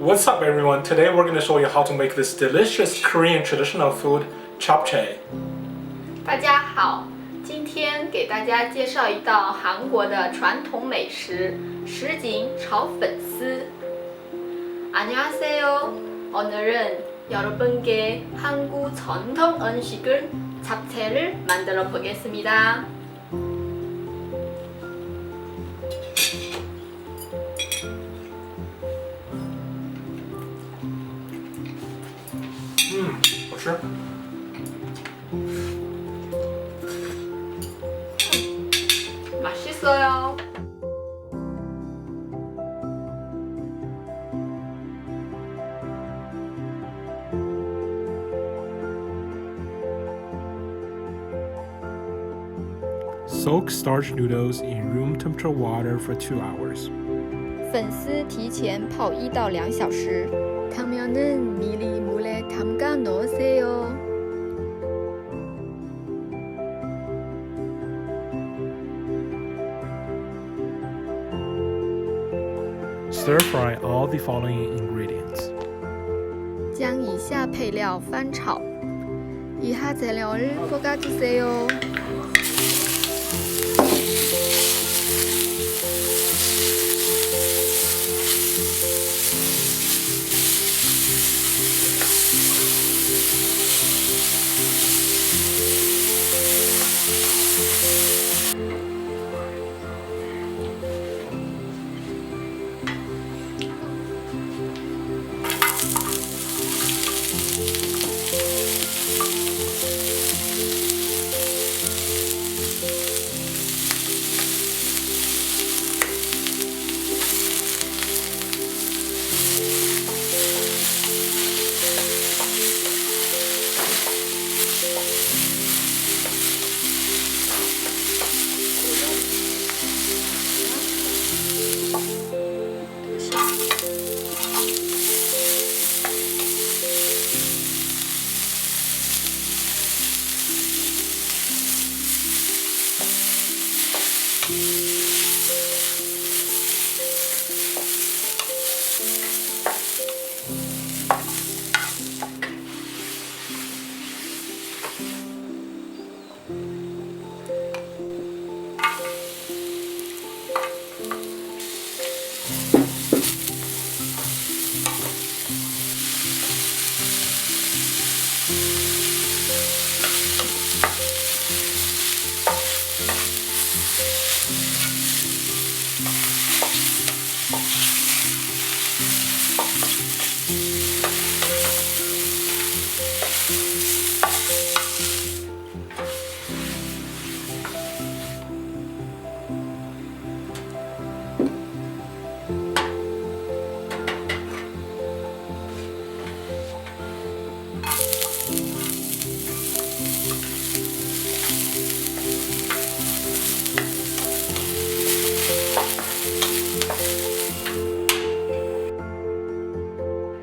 What's up everyone? Today we're going to show you how to make this delicious Korean traditional food, Japchae. 大家好，今天给大家介绍一道韩国的传统美食什锦炒粉丝。안녕하세요. 오늘은 여러분께 한국 전통 음식을 잡채를 만들어 보겠습니다. 맛있어? 맛있어요. Soak starch noodles in room temperature water for 2 hours. 粉丝提前泡1到2小时. 당면은 미리 물에 담가 놓으세요. Stir fry all the following ingredients. 将以下配料翻炒. 이하 재료를 볶아주세요.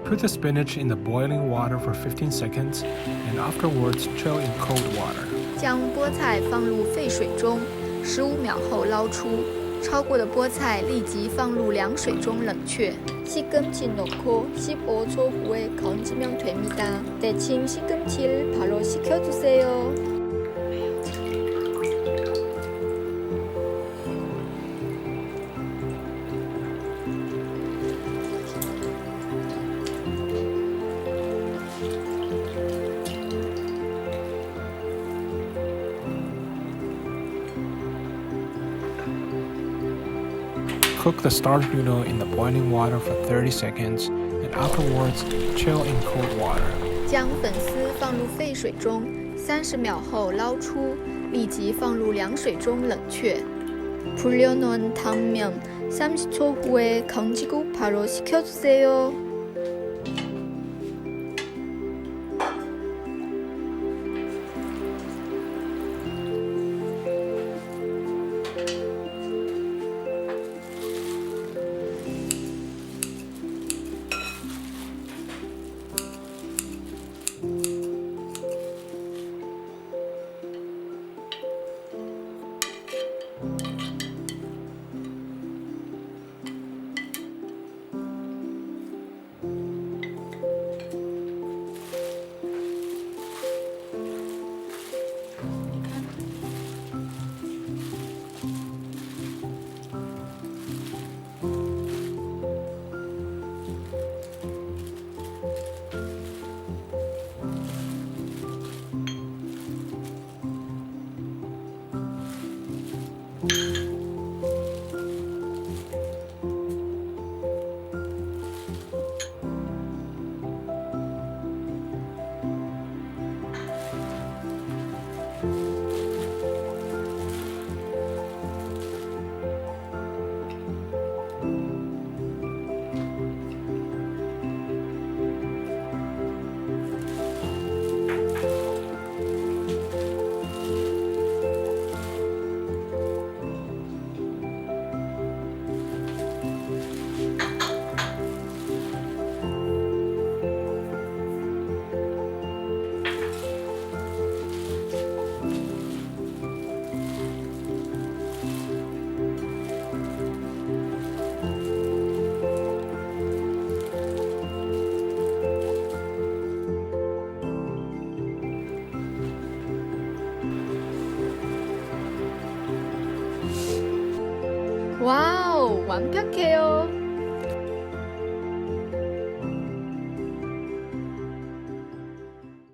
Put the spinach in the boiling water for 15 seconds and afterwards chill in cold water. 将菠菜放入沸水中，15秒后捞出。超过的菠菜立即放入凉水中冷却。시금치 넣고 15초 후에 건지면 됩니다. 데친 시금치를 바로 식혀주세요. Cook the starch noodle in the boiling water for 30 seconds and afterwards chill in cold water. 将粉丝放入沸水中，30秒后捞出，立即放入凉水中冷却。불려놓은 당면 30초 후에 건지고 바로 식혀주세요. 와우, 완벽해요.